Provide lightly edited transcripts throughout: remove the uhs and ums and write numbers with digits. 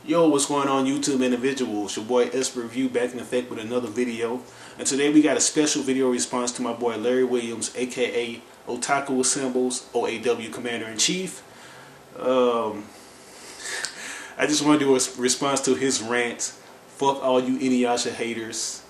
Yo, what's going on YouTube individuals? Your boy Esper Review back in effect with another video. And today we got a special video response to my boy Larry Williams, aka Otaku Assembles, OAW Commander-in-Chief. I just want to do a response to his rant. Fuck all you Inuyasha haters.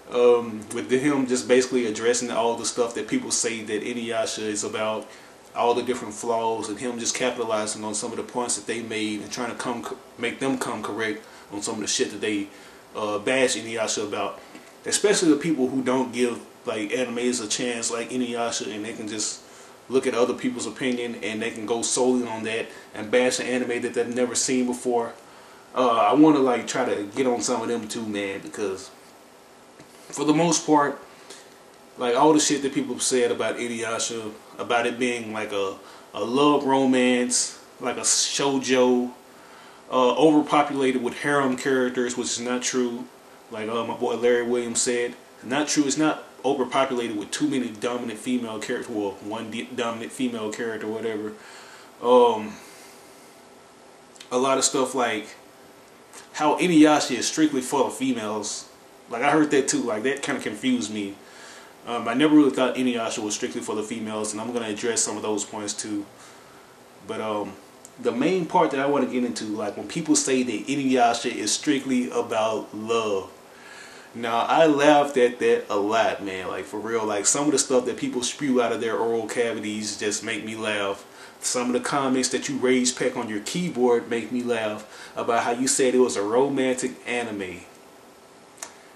With him just basically addressing all the stuff that people say that Inuyasha is about, all the different flaws, and him just capitalizing on some of the points that they made and trying to make them come correct on some of the shit that they bash Inuyasha about. Especially the people who don't give like animes a chance like Inuyasha, and they can just look at other people's opinion and they can go solely on that and bash an anime that they've never seen before. I want to like try to get on some of them too, man, because for the most part, like all the shit that people said about Inuyasha, about it being like a love romance, like a shoujo, overpopulated with harem characters, which is not true. Like my boy Larry Williams said, not true. It's not overpopulated with too many dominant female characters. Well, one dominant female character, or whatever. A lot of stuff like how Inuyasha is strictly for the females. Like I heard that too. Like that kind of confused me. I never really thought Inuyasha was strictly for the females, and I'm going to address some of those points too. But the main part that I want to get into, like when people say that Inuyasha is strictly about love. Now, I laughed at that a lot, man. Like for real, like some of the stuff that people spew out of their oral cavities just make me laugh. Some of the comments that you rage peck on your keyboard make me laugh about how you said it was a romantic anime.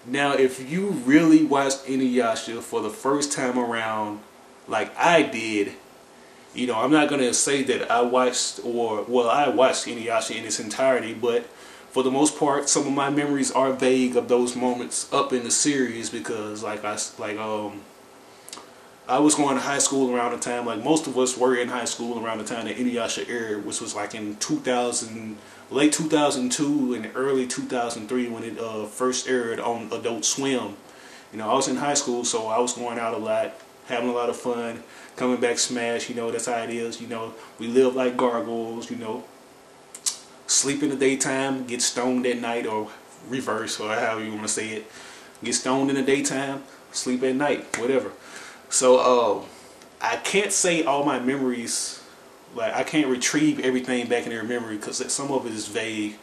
Now, if you really watched Inuyasha for the first time around, like I did, you know, I'm not going to say that I watched, I watched Inuyasha in its entirety, but for the most part, some of my memories are vague of those moments up in the series, because I was going to high school around the time, like most of us were in high school around the time that Inuyasha aired, which was like in late 2002 and early 2003 when it first aired on Adult Swim. You know, I was in high school, so I was going out a lot, having a lot of fun, coming back smash. You know, that's how it is. You know, we live like gargoyles. You know, sleep in the daytime, get stoned at night, or reverse, or however you want to say it. Get stoned in the daytime, sleep at night, whatever. So I can't say all my memories. Like I can't retrieve everything back in their memory because some of it is vague,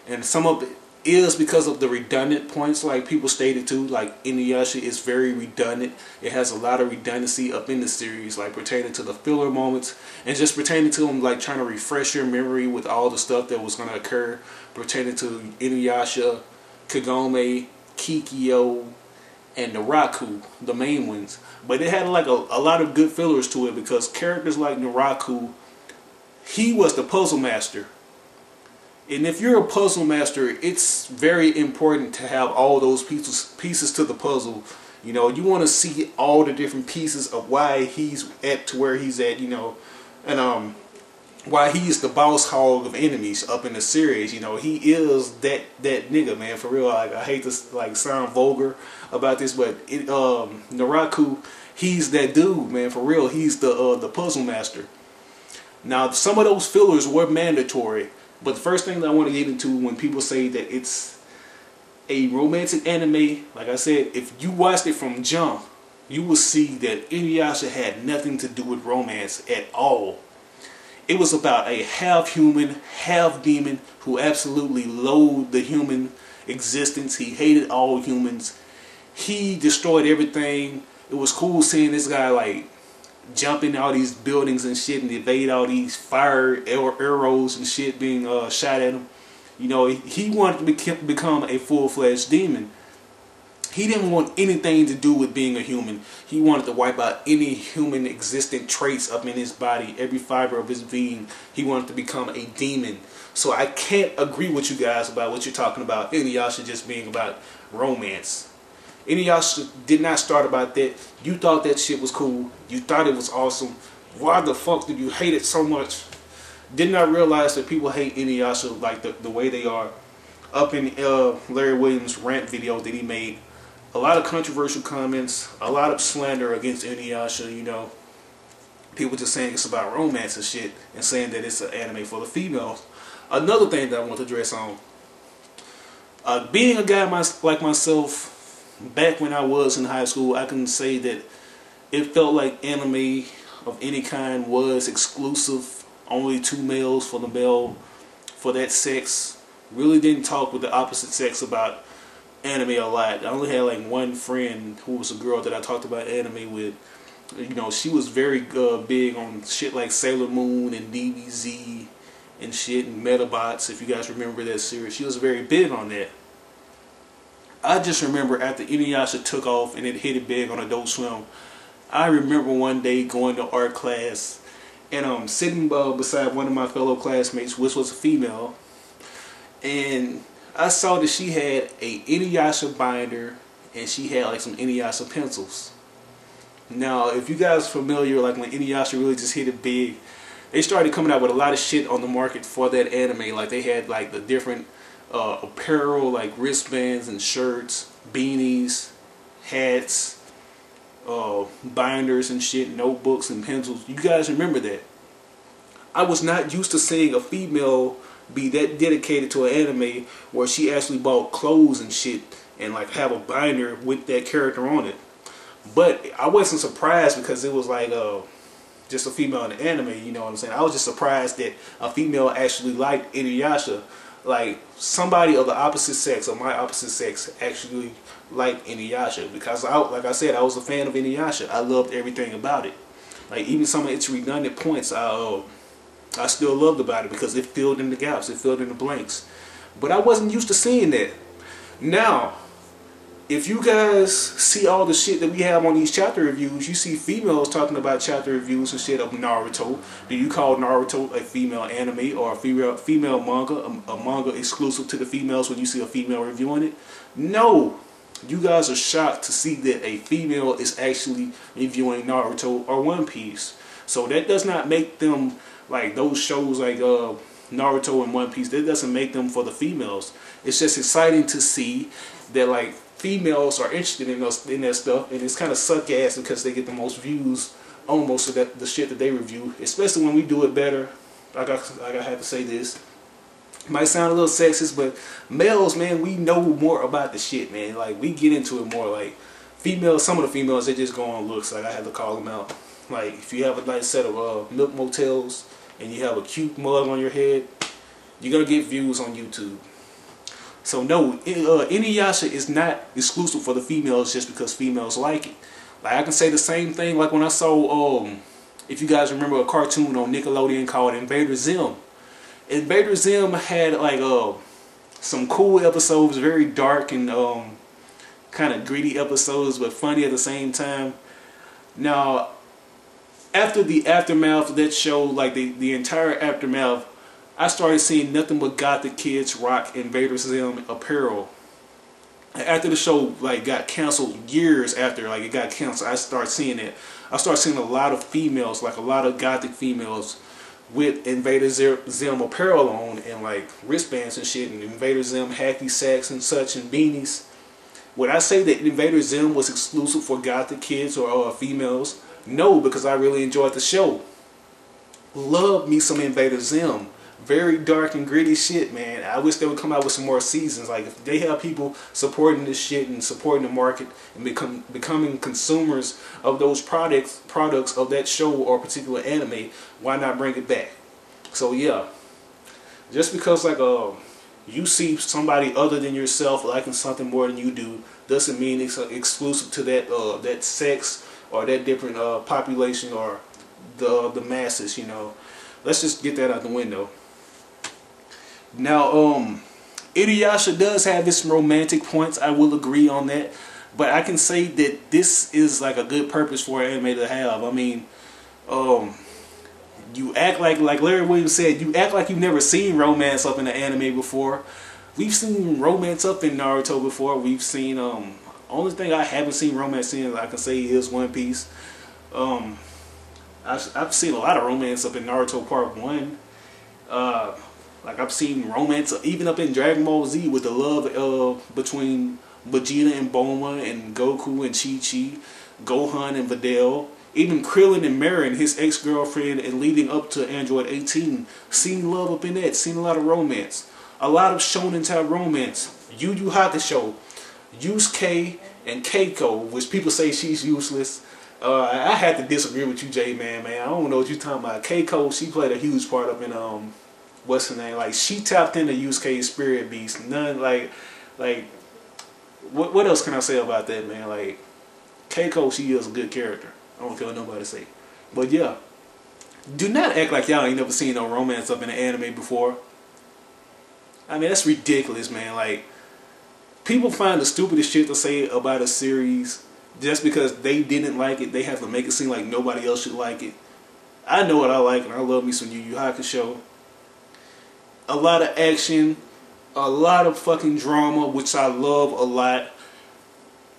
and some of it is because of the redundant points, like people stated too. Like Inuyasha is very redundant. It has a lot of redundancy up in the series, like pertaining to the filler moments and just pertaining to them, like trying to refresh your memory with all the stuff that was going to occur pertaining to Inuyasha, Kagome, Kikyo, and Naraku, the main ones. But it had like a lot of good fillers to it, because characters like Naraku, he was the puzzle master. And if you're a puzzle master, it's very important to have all those pieces to the puzzle. You know, you want to see all the different pieces of why he's at to where he's at, you know, and why he's the boss hog of enemies up in the series. You know, he is that nigga, man, for real. Like, I hate to like sound vulgar about this, but Naraku, he's that dude, man, for real. He's the puzzle master. Now, some of those fillers were mandatory, but the first thing that I want to get into, when people say that it's a romantic anime, like I said, if you watched it from jump, you will see that Inuyasha had nothing to do with romance at all. It was about a half-human, half-demon who absolutely loathed the human existence. He hated all humans. He destroyed everything. It was cool seeing this guy like jumping all these buildings and shit and evade all these fire arrows and shit being shot at him. You know, he wanted to become a full-fledged demon. He didn't want anything to do with being a human. He wanted to wipe out any human existent traits up in his body, every fiber of his being. He wanted to become a demon. So I can't agree with you guys about what you're talking about Inuyasha just being about romance. Inuyasha did not start about that. You thought that shit was cool. You thought it was awesome. Why the fuck did you hate it so much? Did not realize that people hate Inuyasha like the way they are. Up in Larry Williams' rant video that he made, a lot of controversial comments, a lot of slander against Inuyasha, you know. People just saying it's about romance and shit, and saying that it's an anime for the females. Another thing that I want to address on, Being a guy like myself, back when I was in high school, I can say that it felt like anime of any kind was exclusive, only to males, for the male, for that sex. Really didn't talk with the opposite sex about anime a lot. I only had like one friend who was a girl that I talked about anime with. You know, she was very big on shit like Sailor Moon and DBZ and shit and Metabots, if you guys remember that series. She was very big on that. I just remember after Inuyasha took off and it hit it big on Adult Swim, I remember one day going to art class and sitting beside one of my fellow classmates, which was a female, and I saw that she had a Inuyasha binder and she had like some Inuyasha pencils. Now, if you guys are familiar, like when Inuyasha really just hit it big, they started coming out with a lot of shit on the market for that anime. Like they had like the different apparel, like wristbands and shirts, beanies, hats, binders and shit, notebooks and pencils. You guys remember that? I was not used to seeing a female be that dedicated to an anime where she actually bought clothes and shit and like have a binder with that character on it. But I wasn't surprised because it was like just a female in the anime, you know what I'm saying? I was just surprised that a female actually liked Inuyasha. Like somebody of the opposite sex, or my opposite sex, actually liked Inuyasha. Because like I said, I was a fan of Inuyasha. I loved everything about it. Like even some of its redundant points, I still loved about it because it filled in the gaps, it filled in the blanks. But I wasn't used to seeing that. Now, if you guys see all the shit that we have on these chapter reviews, you see females talking about chapter reviews and shit of Naruto. Do you call Naruto a female anime or a female manga, a manga exclusive to the females when you see a female reviewing it? No. You guys are shocked to see that a female is actually reviewing Naruto or One Piece. So that does not make them, like those shows like Naruto and One Piece, that doesn't make them for the females. It's just exciting to see that like females are interested in that stuff, and it's kind of suck ass because they get the most views on most of the shit that they review, especially when we do it better. I have to say this. It might sound a little sexist, but males, man, we know more about the shit, man. Like we get into it more. Like females, some of the females, they just go on looks. Like I have to call them out. Like if you have a nice set of milk motels and you have a cute mug on your head, you're gonna get views on YouTube. So no, Inuyasha is not exclusive for the females just because females like it. Like I can say the same thing like when I saw, if you guys remember a cartoon on Nickelodeon called Invader Zim. Invader Zim had like some cool episodes, very dark and kind of gritty episodes, but funny at the same time. Now, after the aftermath of that show, like the entire aftermath, I started seeing nothing but gothic kids rock Invader Zim apparel. After the show like got canceled, years after like it got canceled, I started seeing it. I started seeing a lot of females, like a lot of gothic females, with Invader Zim apparel on and like wristbands and shit, and Invader Zim hacky sacks and such and beanies. Would I say that Invader Zim was exclusive for gothic kids or females? No, because I really enjoyed the show. Love me some Invader Zim. Very dark and gritty shit, man. I wish they would come out with some more seasons. Like if they have people supporting this shit and supporting the market and becoming consumers of those products of that show or particular anime, why not bring it back? So yeah, just because like you see somebody other than yourself liking something more than you do doesn't mean it's exclusive to that that sex or that different population or the masses. You know, let's just get that out the window. Now, Inuyasha does have its romantic points. I will agree on that, but I can say that this is like a good purpose for an anime to have. I mean, you act like Larry Williams said, you act like you've never seen romance up in the anime before. We've seen romance up in Naruto before. We've seen only thing I haven't seen romance in, I can say, is One Piece. I've seen a lot of romance up in Naruto Part 1. Like I've seen romance even up in Dragon Ball Z with the love between Vegeta and Bulma and Goku and Chi-Chi, Gohan and Videl, even Krillin and Marin, his ex-girlfriend, and leading up to Android 18. Seen love up in that, seen a lot of romance. A lot of shonen type romance. Yu Yu Hakusho, Yusuke and Keiko, which people say she's useless. I had to disagree with you, J-Man, man. I don't know what you're talking about. Keiko, she played a huge part up in what's her name? Like, she tapped into Yusuke's spirit beast. None like what else can I say about that, man? Like, Keiko, she is a good character. I don't care what nobody say. But yeah, do not act like y'all ain't never seen no romance up in an anime before. I mean, that's ridiculous, man. Like, people find the stupidest shit to say about a series just because they didn't like it. They have to make it seem like nobody else should like it. I know what I like, and I love me some Yu Yu Hakusho. A lot of action, a lot of fucking drama, which I love a lot.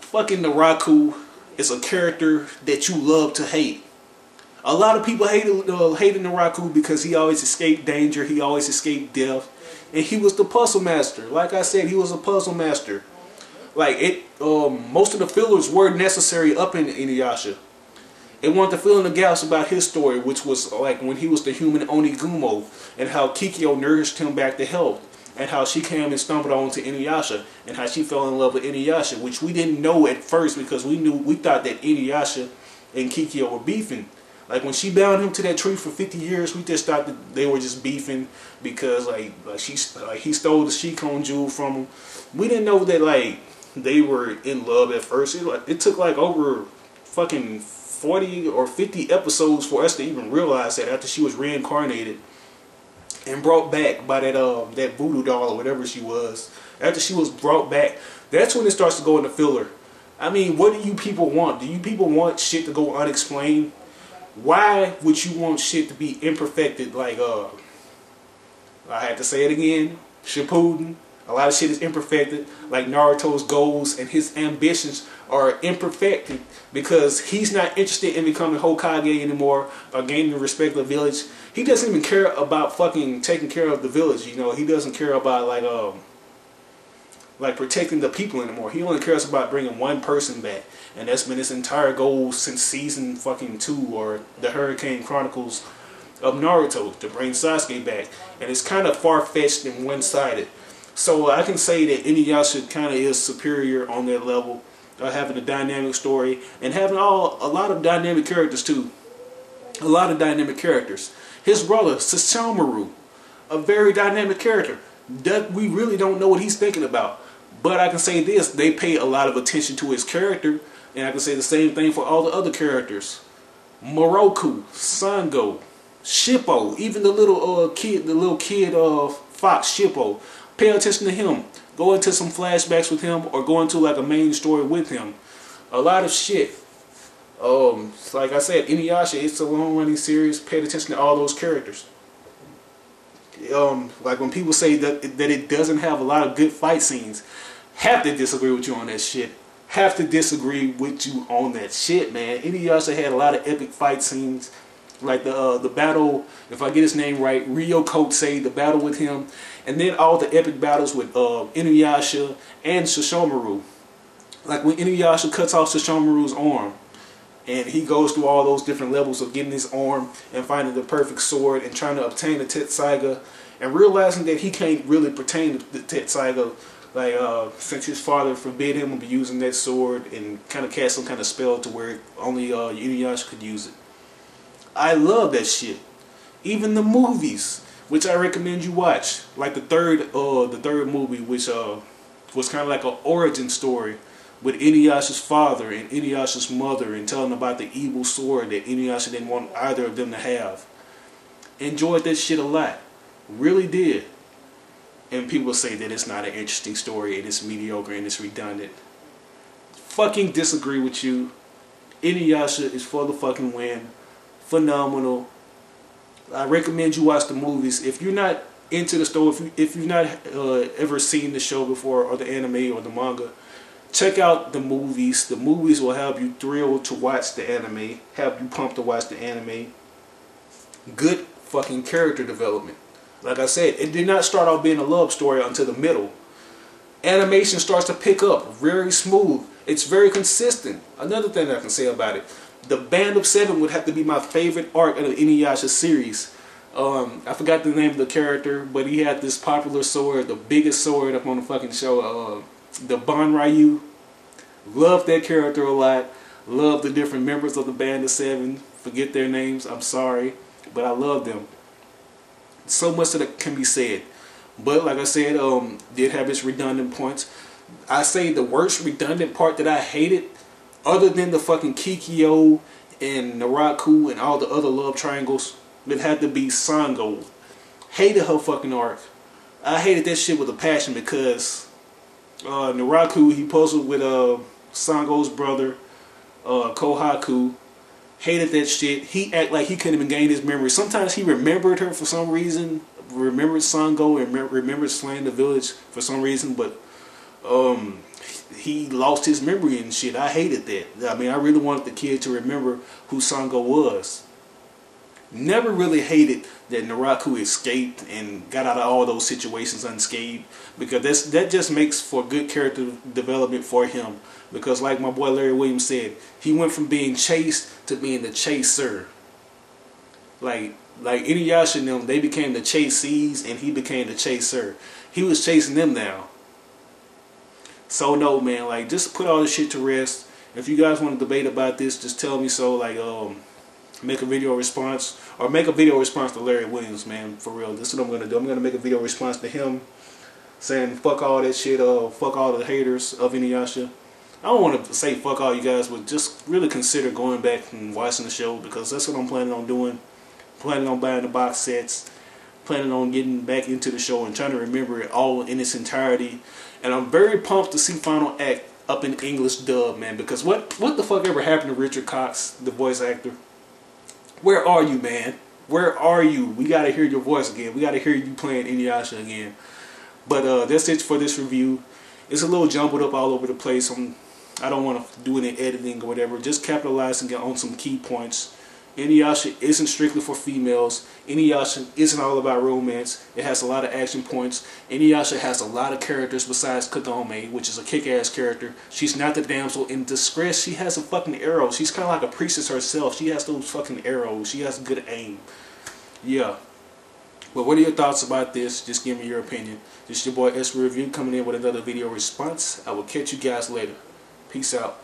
Fucking Naraku is a character that you love to hate. A lot of people hated Naraku because he always escaped danger, he always escaped death, and he was the puzzle master. Like I said, he was a puzzle master. Like, most of the fillers were necessary up in Inuyasha. It wanted to fill in the gaps about his story, which was like when he was the human Onigumo, and how Kikyo nourished him back to health, and how she came and stumbled onto Inuyasha, and how she fell in love with Inuyasha, which we didn't know at first because we thought that Inuyasha and Kikyo were beefing. Like, when she bound him to that tree for 50 years, we just thought that they were just beefing because he stole the Shikon jewel from him. We didn't know that like they were in love at first. It took like over fucking 40 or 50 episodes for us to even realize that after she was reincarnated and brought back by that voodoo doll or whatever she was. After she was brought back, that's when it starts to go into filler. I mean, what do you people want? Do you people want shit to go unexplained? Why would you want shit to be imperfected? Like, I had to say it again, Shippuden. A lot of shit is imperfected, like Naruto's goals and his ambitions are imperfected because he's not interested in becoming Hokage anymore or gaining the respect of the village. He doesn't even care about fucking taking care of the village, you know. He doesn't care about like protecting the people anymore. He only cares about bringing one person back, and that's been his entire goal since season fucking 2 or the Hurricane Chronicles of Naruto, to bring Sasuke back. And it's kind of far-fetched and one-sided. So I can say that Inuyasha kind of is superior on that level, having a dynamic story and having a lot of dynamic characters too. A lot of dynamic characters. His brother, Sesshomaru, a very dynamic character. That we really don't know what he's thinking about. But I can say this, they pay a lot of attention to his character, and I can say the same thing for all the other characters. Moroku, Sango, Shippo, even the little kid Fox, Shippo. Pay attention to him. Go into some flashbacks with him or go into like a main story with him. A lot of shit. Like I said, Inuyasha, it's a long-running series. Pay attention to all those characters. Like when people say that it doesn't have a lot of good fight scenes, have to disagree with you on that shit. Have to disagree with you on that shit, man. Inuyasha had a lot of epic fight scenes. Like the battle, if I get his name right, Ryo Kotse, the battle with him, and then all the epic battles with Inuyasha and Sesshomaru. Like when Inuyasha cuts off Sesshomaru's arm, and he goes through all those different levels of getting his arm and finding the perfect sword and trying to obtain the Tetsaiga, and realizing that he can't really pertain to the Tetsaiga, like since his father forbid him from using that sword and kind of cast some kind of spell to where only Inuyasha could use it. I love that shit. Even the movies, which I recommend you watch, like the third movie, which was kind of like an origin story with Inuyasha's father and Inuyasha's mother, and telling about the evil sword that Inuyasha didn't want either of them to have. Enjoyed that shit a lot, really did. And people say that it's not an interesting story and it's mediocre and it's redundant. Fucking disagree with you. Inuyasha is for the fucking win. Phenomenal. I recommend you watch the movies. If you're not into the story, if you've not ever seen the show before, or the anime or the manga, check out the movies. The movies will have you thrilled to watch the anime, have you pumped to watch the anime. Good fucking character development. Like I said, it did not start out being a love story until the middle. Animation starts to pick up, very smooth. It's very consistent. Another thing I can say about it, the Band of Seven would have to be my favorite arc of the Inuyasha series. I forgot the name of the character, but he had this popular sword, the biggest sword up on the fucking show, the Bon Ryu. Loved that character a lot. Loved the different members of the Band of Seven. Forget their names, I'm sorry, but I love them. So much that can be said. But like I said, did have its redundant points. I say the worst redundant part that I hated, other than the fucking Kikyo and Naraku and all the other love triangles, it had to be Sango. Hated her fucking arc. I hated that shit with a passion because Naraku, he puzzled with Sango's brother, Kohaku. Hated that shit. He act like he couldn't even gain his memory. Sometimes he remembered her for some reason. Remembered Sango and remembered slaying the village for some reason, but he lost his memory and shit. I hated that. I mean, I really wanted the kid to remember who Sango was. Never really hated that Naraku escaped and got out of all those situations unscathed, because that just makes for good character development for him. Because like my boy Larry Williams said, he went from being chased to being the chaser. Like Inuyasha and them, they became the chasees and he became the chaser. He was chasing them now. So no, man, like, just put all this shit to rest. If you guys want to debate about this, just tell me so. Like, make a video response, or make a video response to Larry Williams, man, for real. This is what I'm gonna do. I'm gonna make a video response to him, saying fuck all that shit, fuck all the haters of Inuyasha. I don't want to say fuck all you guys, but just really consider going back and watching the show, because that's what I'm planning on doing. Planning on buying the box sets, planning on getting back into the show and trying to remember it all in its entirety. And I'm very pumped to see Final Act up in English dub, man, because what the fuck ever happened to Richard Cox, the voice actor? Where are you, man? Where are you? We gotta hear your voice again. We gotta hear you playing Inuyasha again. But that's it for this review. It's a little jumbled up all over the place. I don't want to do any editing or whatever. Just capitalizing on some key points. Inuyasha isn't strictly for females. Inuyasha isn't all about romance. It has a lot of action points. Inuyasha has a lot of characters besides Kagome, which is a kick-ass character. She's not the damsel in distress. She has a fucking arrow. She's kind of like a priestess herself. She has those fucking arrows. She has good aim. Yeah. But what are your thoughts about this? Just give me your opinion. This is your boy S Review coming in with another video response. I will catch you guys later. Peace out.